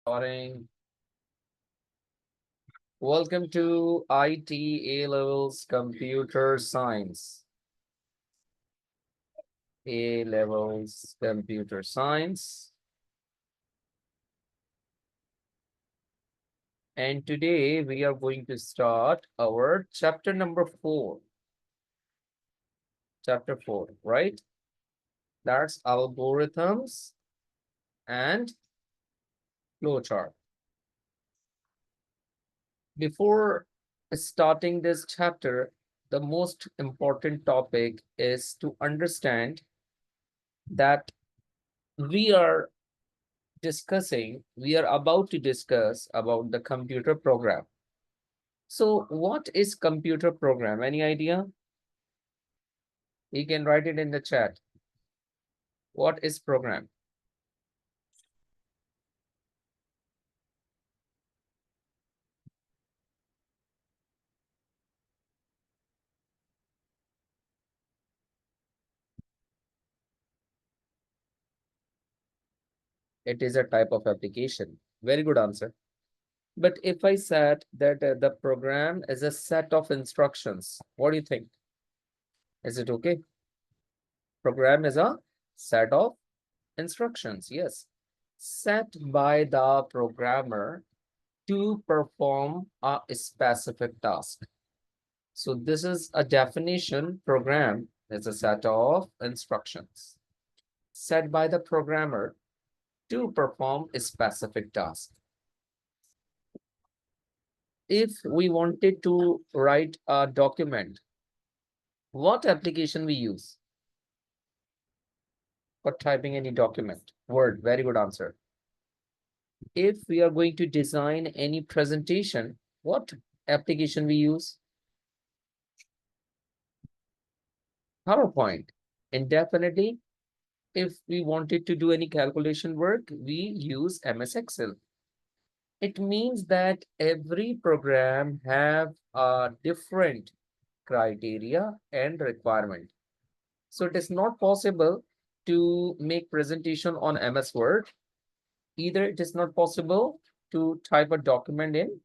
Starting. Welcome to IT A-Levels Computer Science. A-Levels Computer Science. And today we are going to start our chapter number 4. Chapter 4, right? That's algorithms and flowchart. Before starting this chapter, the most important topic is to understand that we are about to discuss about the computer program. So what is computer program? Any idea? You can write it in the chat. What is program? It is a type of application. Very good answer. But if I said that the program is a set of instructions, what do you think? Is it okay? Program is a set of instructions, yes, set by the programmer to perform a specific task. So this is a definition. Program is a set of instructions set by the programmer to perform a specific task. If we wanted to write a document, what application we use for typing any document? Word, very good answer. If we are going to design any presentation, what application we use? PowerPoint. And definitely, if we wanted to do any calculation work, we use MS Excel. It means that every program have a different criteria and requirement. So it is not possible to make presentation on MS Word. Either it is not possible to type a document in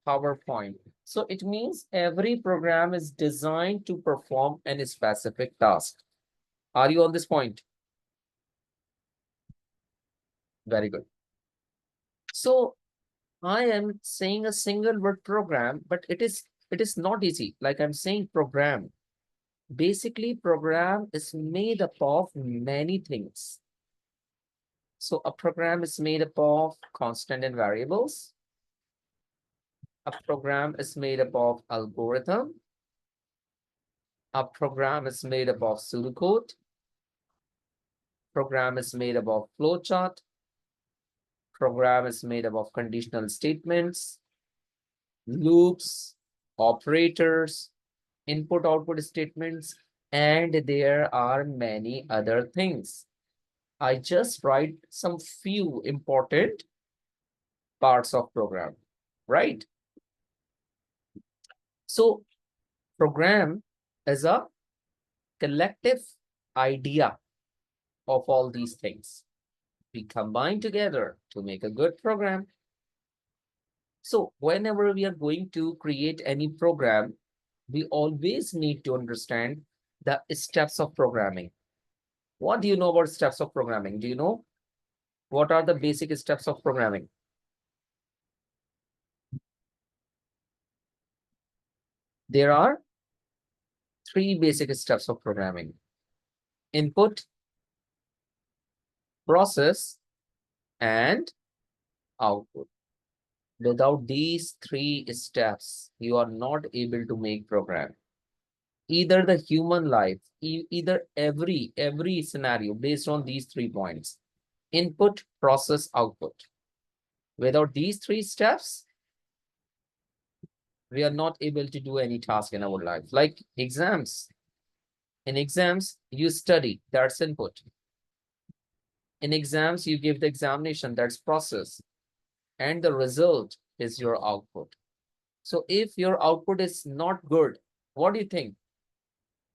PowerPoint. So it means every program is designed to perform a specific task. Are you on this point? Very good. So I am saying a single word program, but it is not easy. Like I'm saying program. Basically, program is made up of many things. So a program is made up of constant and variables. A program is made up of algorithm. A program is made up of pseudocode. Program is made up of flowchart. Program is made up of conditional statements, loops, operators, input-output statements, and there are many other things. I just write some few important parts of program, right? So program is a collective idea of all these things. We combine together to make a good program. So whenever we are going to create any program, we always need to understand the steps of programming. What do you know about steps of programming? Do you know what are the basic steps of programming? There are 3 basic steps of programming: input, process, and output. Without these 3 steps, you are not able to make program. Either the human life, either every scenario based on these 3 points: input, process, output. Without these 3 steps, we are not able to do any task in our life. Like exams. In exams, you study, that's input. In exams, you give the examination, that's process. And the result is your output. So if your output is not good, what do you think?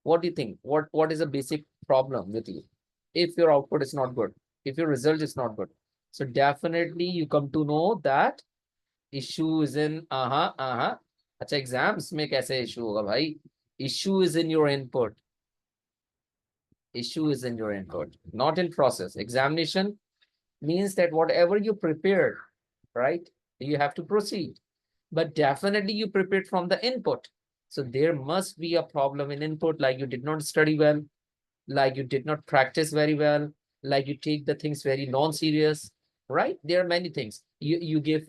What do you think? What is a basic problem with you? If your output is not good, if your result is not good, So definitely you come to know that issue is in अच्छा exams में कैसे issue होगा भाई? Issue is in your input. Issue is in your input, not in process. Examination means that whatever you prepared, right, you have to proceed. But definitely you prepared from the input. So there must be a problem in input, like you did not study well, like you did not practice very well, like you take the things very non-serious, right? There are many things. You did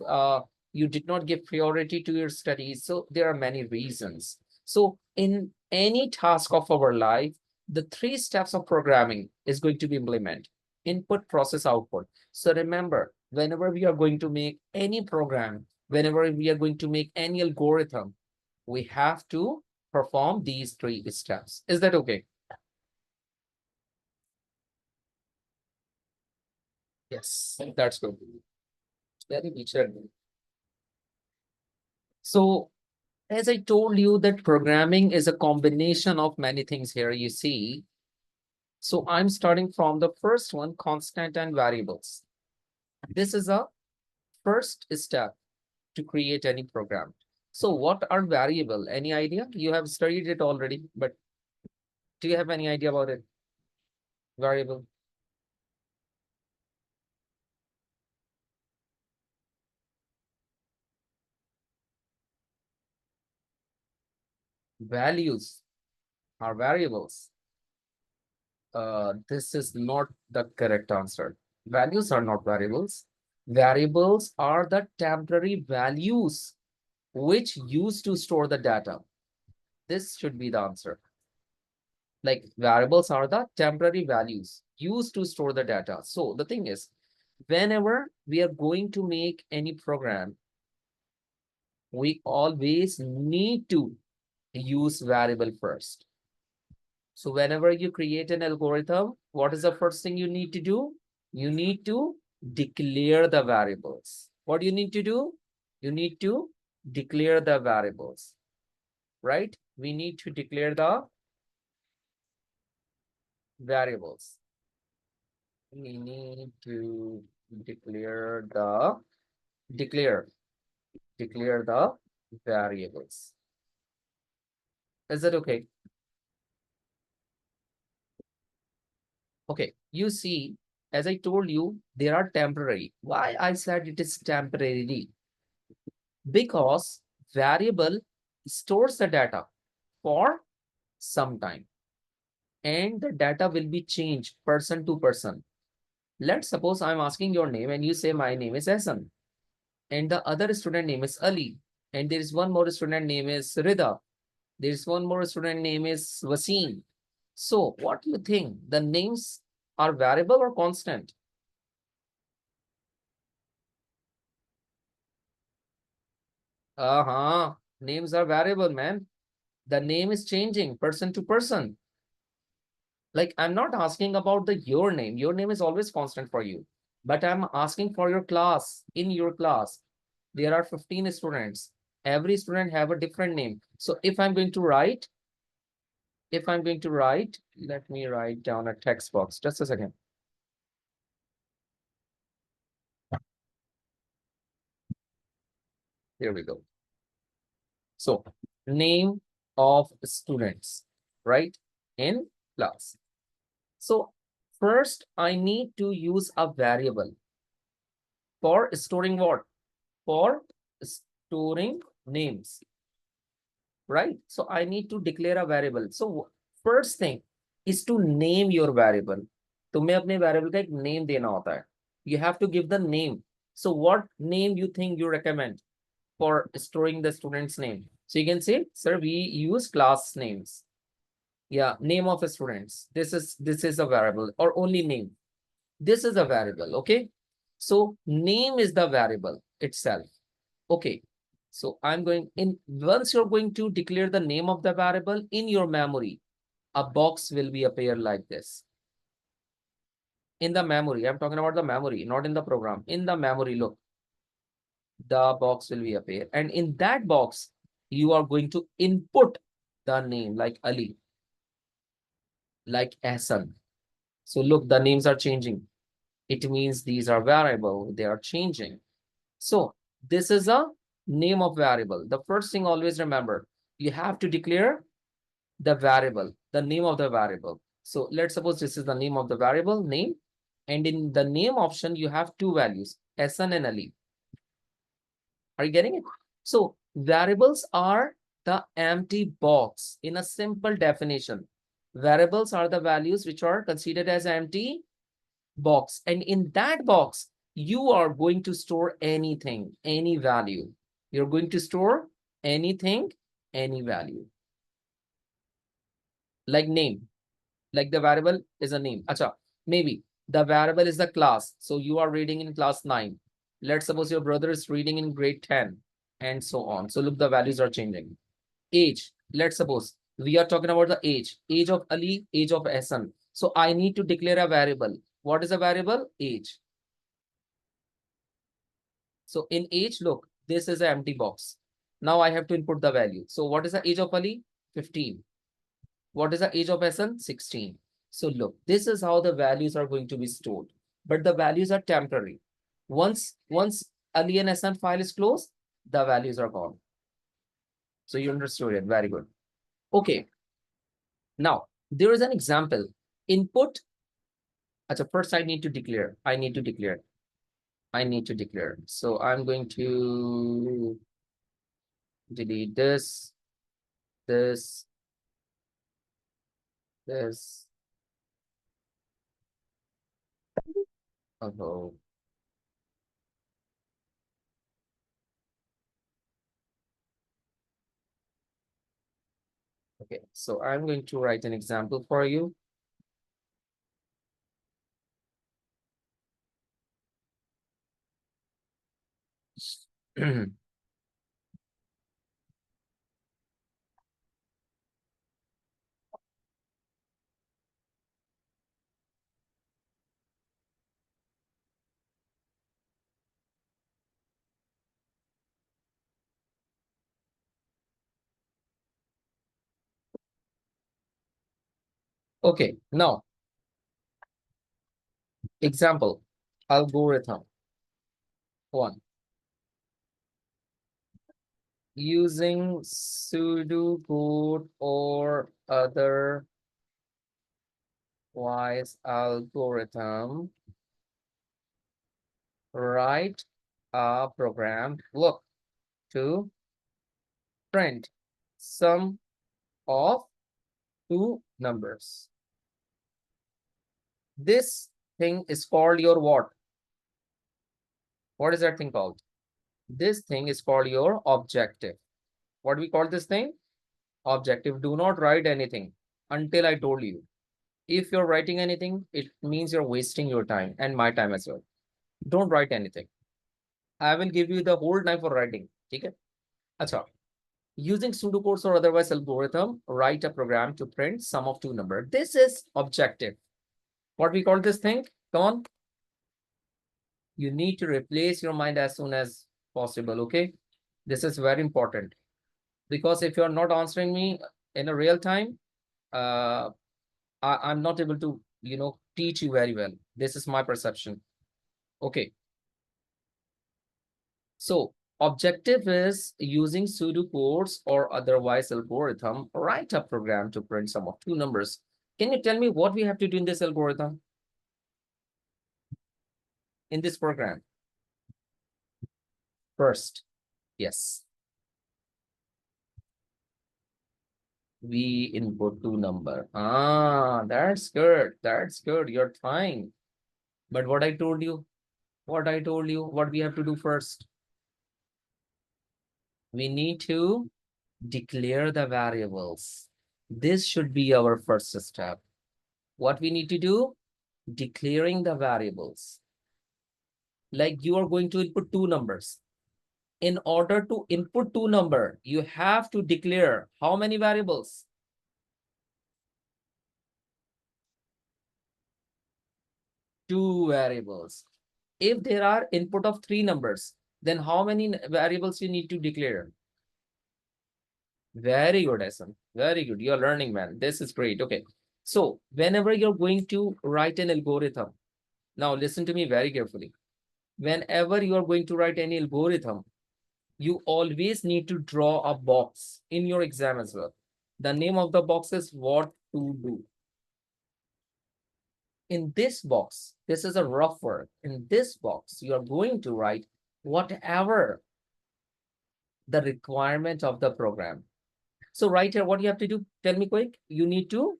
not give priority to your studies. So there are many reasons. So in any task of our life, the 3 steps of programming is going to be implemented: input, process, output. So remember, whenever we are going to make any program, whenever we are going to make any algorithm, we have to perform these 3 steps. Is that okay? Yes, that's good. Very featured. So, as I told you that programming is a combination of many things here, you see. So I'm starting from the first one, constant and variables. This is a first step to create any program. So what are variable? Any idea? You have studied it already, but do you have any idea about it? Variable. Values are variables. This is not the correct answer. Values are not variables. Variables are the temporary values which used to store the data. This should be the answer. Like variables are the temporary values used to store the data. So the thing is, whenever we are going to make any program, we always need to use variable first. So whenever you create an algorithm, what is the first thing you need to do? You need to declare the variables. What do you need to do? You need to declare the variables, right? We need to declare the variables. We need to declare declare the variables. Is that okay? Okay, you see, as I told you, they are temporary. Why I said it is temporary? Because variable stores the data for some time, and the data will be changed person to person. Let's suppose I'm asking your name and you say my name is Hasan, and the other student name is Ali, and there is one more student name is Rida. There is one more student name is Wasim. So what do you think? The names are variable or constant? Names are variable, man. The name is changing person to person. Like I'm not asking about the your name. Your name is always constant for you. But I'm asking for your class. In your class, there are 15 students. Every student have a different name. So if I'm going to write, let me write down a text box. Just a second. Here we go. So name of students, right? In class. So first I need to use a variable for storing what? For storing names, right? So I need to declare a variable. So first thing is to name your variable. तुम्हें अपने variable का एक name देना होता है. You have to give the name. So what name you think you recommend for storing the student's name? So you can say, sir, we use class names. Yeah, name of the students. This is a variable, or only name. This is a variable, okay? So name is the variable itself. Okay. So I'm going in, once you're going to declare the name of the variable in your memory, a box will be appear like this. In the memory, I'm talking about the memory, not in the program. In the memory, look, the box will be appear. And in that box, you are going to input the name like Ali, like Ahsan. So look, the names are changing. It means these are variable, they are changing. So this is a name of variable. The first thing, always remember, you have to declare the variable, the name of the variable. So let's suppose this is the name of the variable, name, and in the name option, you have two values, SN and LE. Are you getting it? So variables are the empty box. In a simple definition, variables are the values which are considered as empty box. And in that box, you are going to store anything, any value. You're going to store anything, any value. Like name, like the variable is a name. Acha, maybe the variable is the class. So you are reading in class 9. Let's suppose your brother is reading in grade 10 and so on. So look, the values are changing. Age, let's suppose we are talking about the age of Ali, age of Hassan. So I need to declare a variable. What is a variable? Age. So in age, look, this is an empty box. Now I have to input the value. So what is the age of Ali? 15. What is the age of Hassan? 16. So look, this is how the values are going to be stored. But the values are temporary. Once Ali and Hassan file is closed, the values are gone. So you understood it. Very good. Okay. Now, there is an example. Input. Achha, first I need to declare. I need to declare. So I'm going to delete this, this. Oh. Okay, so I'm going to write an example for you. Okay, now, example, algorithm 1. Using pseudocode or otherwise algorithm, write a program, look, to print sum of two numbers. This thing is called your what? What is that thing called? This thing is called your objective. What do we call this thing? Objective. Do not write anything until I told you. If you're writing anything, it means you're wasting your time and my time as well. Don't write anything. I will give you the whole time for writing. Okay? Achha. Using pseudocodes or otherwise algorithm, write a program to print sum of two numbers. This is objective. What we call this thing? Come on. You need to replace your mind as soon as possible. Okay? This is very important. Because if you're not answering me in a real time, I'm not able to, teach you very well. This is my perception. Okay. So objective is using pseudocodes or otherwise algorithm, write a program to print sum of two numbers. Can you tell me what we have to do in this algorithm? In this program? First, yes. We input two number. Ah, that's good. That's good. You're trying. But what I told you, what we have to do first? We need to declare the variables. This should be our first step. What we need to do? Declaring the variables. Like you are going to input two numbers. In order to input two number, you have to declare how many variables? Two variables. If there are input of three numbers, then how many variables you need to declare? Very good, Hassan. Very good. You're learning, man. This is great. Okay. So whenever you're going to write an algorithm, Now listen to me very carefully. Whenever you are going to write any algorithm, you always need to draw a box in your exam as well. The name of the box is what to do. In this box, this is a rough work. In this box, you are going to write whatever the requirement of the program. So right here, what you have to do, tell me quick. You need to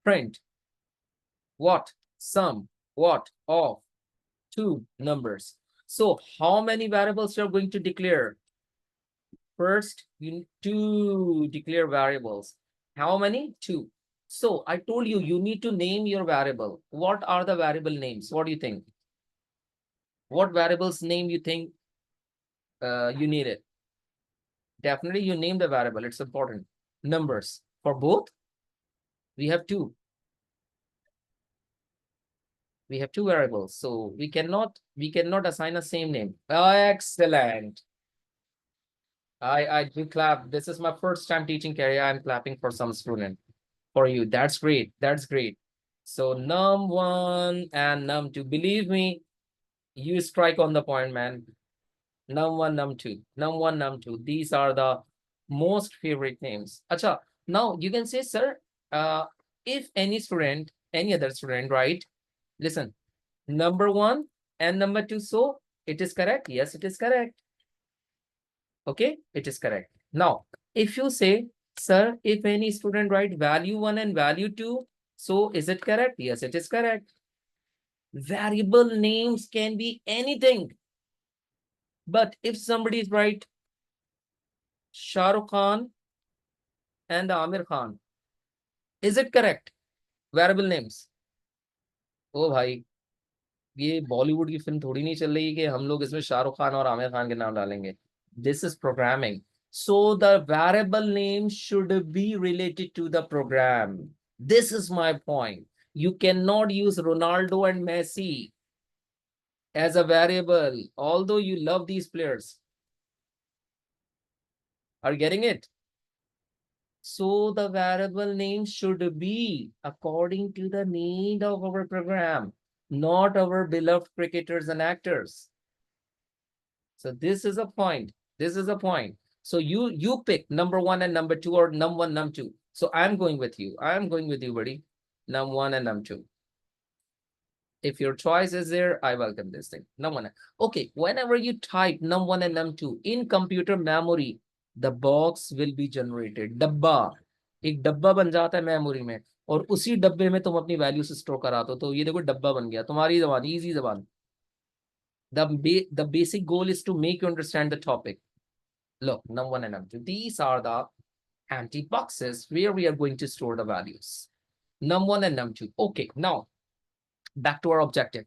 print what? Sum, what? Of two numbers. So how many variables you're going to declare? First, you need to declare variables. How many? Two. So I told you, you need to name your variable. What are the variable names? What do you think? What variables name you think you need it? Definitely you name the variable. It's important. Numbers. For both, we have two. We have two variables. So we cannot assign a same name. Excellent. I do clap. This is my first time teaching career. I'm clapping for some student. For you. That's great. That's great. So num1 and num2. Believe me, you strike on the point, man. Num1, num2. Num1, num2. These are the most favorite names. Acha, now you can say, sir, if any student, any other student, right? Listen, number one and number two. So it is correct. Yes, it is correct. Okay, it is correct. Now, if you say, sir, if any student write value 1 and value 2, so is it correct? Yes, it is correct. Variable names can be anything. But if somebody is write Shah Rukh Khan and Amir Khan, is it correct? Variable names. ओ भाई, ये बॉलीवुड की film थोड़ी नहीं चल रही कि हम लोग इसमें शाहरुख खान और आमिर खान के नाम डालेंगे. This is programming. So the variable name should be related to the program. This is my point. You cannot use Ronaldo and Messi as a variable, although you love these players. Are you getting it? So the variable name should be according to the need of our program, not our beloved cricketers and actors. So this is a point. This is a point. So you pick number one and number two, or num1, num2. So I'm going with you. I'm going with you, buddy. Num1 and num2. If your choice is there, I welcome this thing. Num1. Okay, whenever you type num1 and num2 in computer memory, the box will be generated. डब्बा, एक डब्बा बन जाता है memory में, और उसी डब्बे में तुम अपनी वैल्यूज स्टोर कराते हो. तो ये देखो डब्बा बन गया, तुम्हारी जबान, इजी जबान. The basic goal is to make you understand the topic. Look, num1 and num2. These are the empty boxes where we are going to store the values. Num1 and num2. Okay, now back to our objective.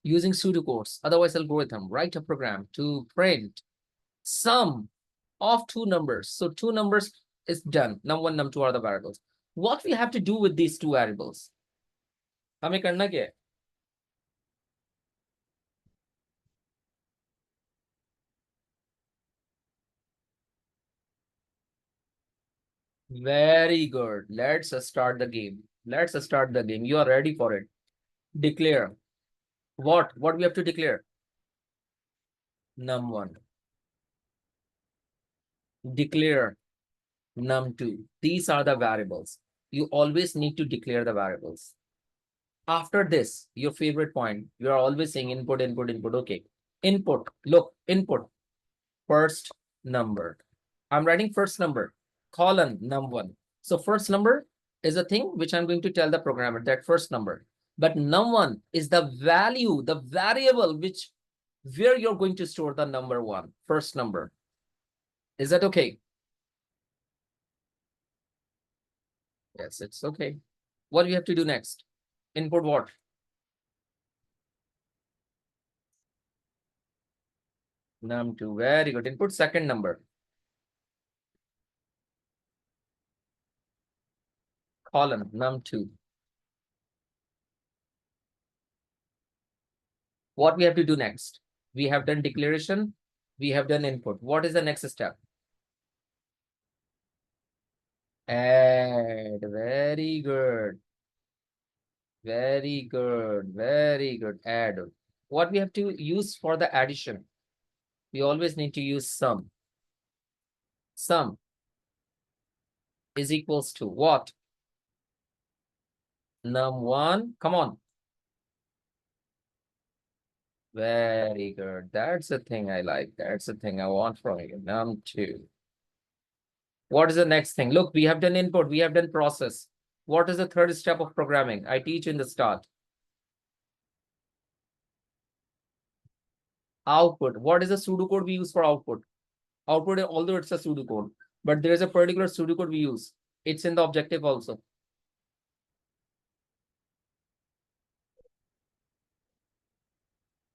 Using pseudocodes, otherwise algorithm, write a program to print sum of two numbers. So two numbers is done. Num1, num2 are the variables. What we have to do with these two variables? हमें करना क्या है? Very good. Let's start the game. Let's start the game. You are ready for it. Declare. What? What we have to declare? Num1. Declare num2. These are the variables. You always need to declare the variables. After this, your favorite point, you are always saying input, input, input. Okay. Input. Look, input. First number. I'm writing first number. Colon num1. So first number is a thing which I'm going to tell the programmer, that first number. But num1 is the value, the variable which where you're going to store the number one, first number. Is that okay? Yes, it's okay. What do you have to do next? Input what? Num2. Very good. Input second number. Column num2. What we have to do next? We have done declaration. We have done input. What is the next step? Add. Very good. Very good. Very good. Add. What we have to use for the addition? We always need to use sum. Sum is equals to what? Num1. Come on. Very good. That's the thing I like. That's the thing I want from you. Num2. What is the next thing? Look, we have done input. We have done process. What is the third step of programming? I teach in the start. Output. What is the pseudocode we use for output? Output, although it's a pseudocode, but there is a particular pseudocode we use. It's in the objective also.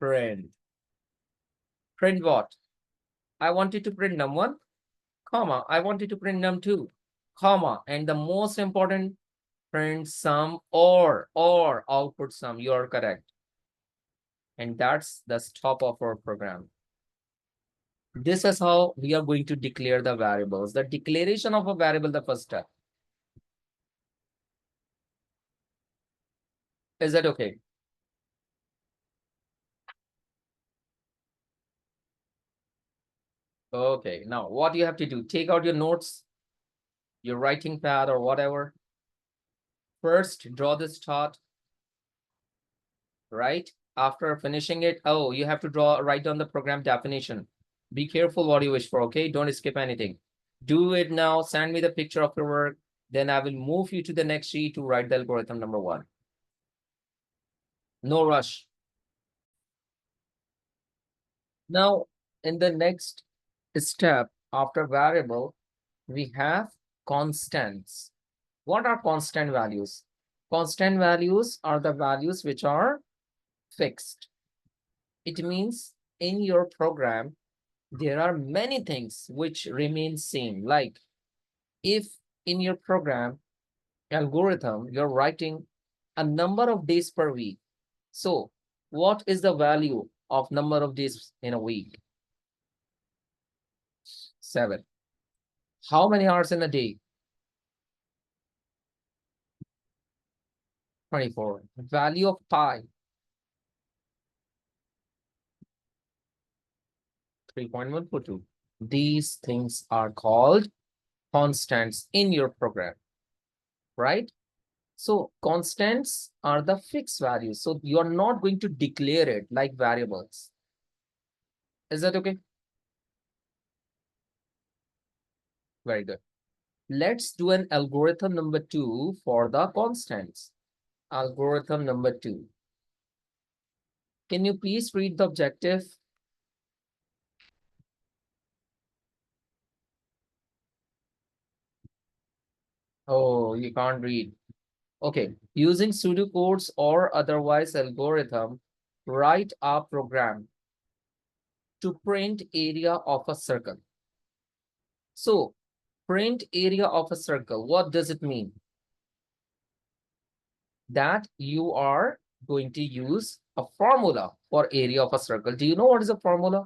Print. Print what? I wanted to print num1, comma. I wanted to print num2, comma. And the most important, print sum or output sum. You are correct. And that's the stop of our program. This is how we are going to declare the variables. The declaration of a variable, the first step. Is that okay? Okay, now what you have to do, take out your notes, your writing pad or whatever. First, draw this chart, right? After finishing it, oh, you have to write down the program definition. Be careful what you wish for, okay? Don't skip anything. Do it now, send me the picture of your work, then I will move you to the next sheet to write the algorithm number 1. No rush. Now, in the next step after variable, we have constants. What are constant values? Constant values are the values which are fixed. It means in your program, there are many things which remain same. Like if in your program algorithm, you're writing a number of days per week. So what is the value of number of days in a week? 7. How many hours in a day? 24. Value of pi? 3.142. These things are called constants in your program, right? So constants are the fixed values. So you're not going to declare it like variables. Is that okay? Very good. Let's do an algorithm number 2 for the constants. Algorithm number 2. Can you please read the objective? Oh, you can't read. Okay. Using pseudocodes or otherwise algorithm, write a program to print area of a circle. So, print area of a circle, what does it mean? That you are going to use a formula for area of a circle. Do you know what is a formula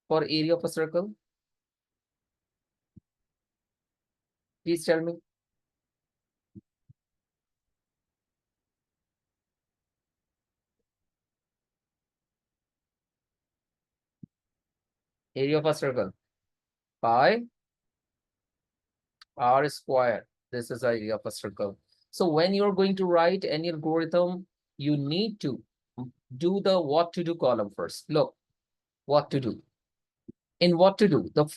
for area of a circle? Please tell me. Area of a circle. Pi r square. This is the area of a circle. So when you're going to write any algorithm, you need to do the what to do column first. Look, what to do. In what to do, the